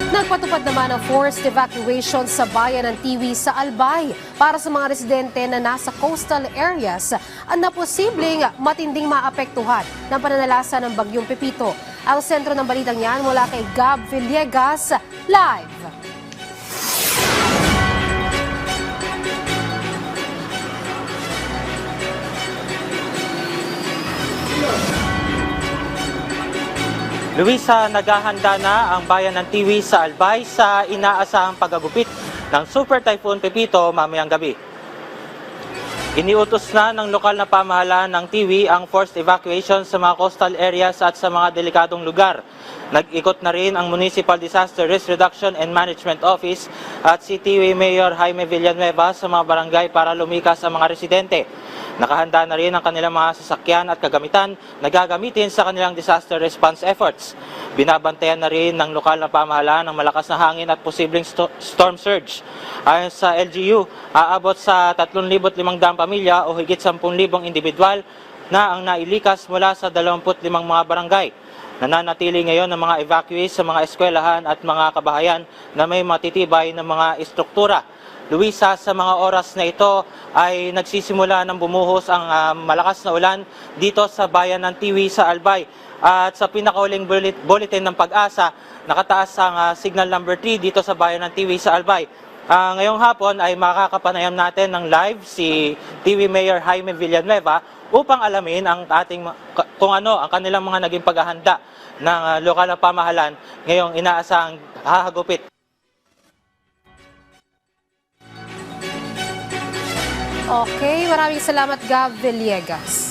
Nagpatupad naman ng forced evacuation sa bayan ng Tiwi sa Albay para sa mga residente na nasa coastal areas na posibleng matinding maapektuhan ng pananalasa ng bagyong Pepito. Ang sentro ng balitang yan mula kay Gab Villegas, live. Luisa, naghahanda na ang bayan ng Tiwi sa Albay sa inaasahang pagagupit ng Super Typhoon Pepito mamayang gabi. Iniutos na ng lokal na pamahalaan ng Tiwi ang forced evacuation sa mga coastal areas at sa mga delikadong lugar. Nag-ikot na rin ang Municipal Disaster Risk Reduction and Management Office at si Tiwi Mayor Jaime Villanueva sa mga barangay para lumikas ang mga residente. Nakahanda na rin ang kanilang mga sasakyan at kagamitan na gagamitin sa kanilang disaster response efforts. Binabantayan na rin ng lokal na pamahalaan ng malakas na hangin at posibleng storm surge. Ayon sa LGU, aabot sa 3,500 pamilya o higit 10,000 individual na ang nailikas mula sa 25 mga barangay. Nananatili ngayon ng mga evacuees sa mga eskwelahan at mga kabahayan na may matitibay na mga istruktura. Luisa, sa mga oras na ito ay nagsisimula ng bumuhos ang malakas na ulan dito sa bayan ng Tiwi sa Albay. At sa pinakauling bulletin ng Pag-asa, nakataas ang signal number 3 dito sa bayan ng Tiwi sa Albay. Ngayong hapon ay makakapanayam natin ng live si Tiwi Mayor Jaime Villanueva upang alamin kung ano ang kanilang mga naging paghahanda ng lokal na pamahalan ngayong inaasahang hahagupit. Okay, maraming salamat Gab Villegas.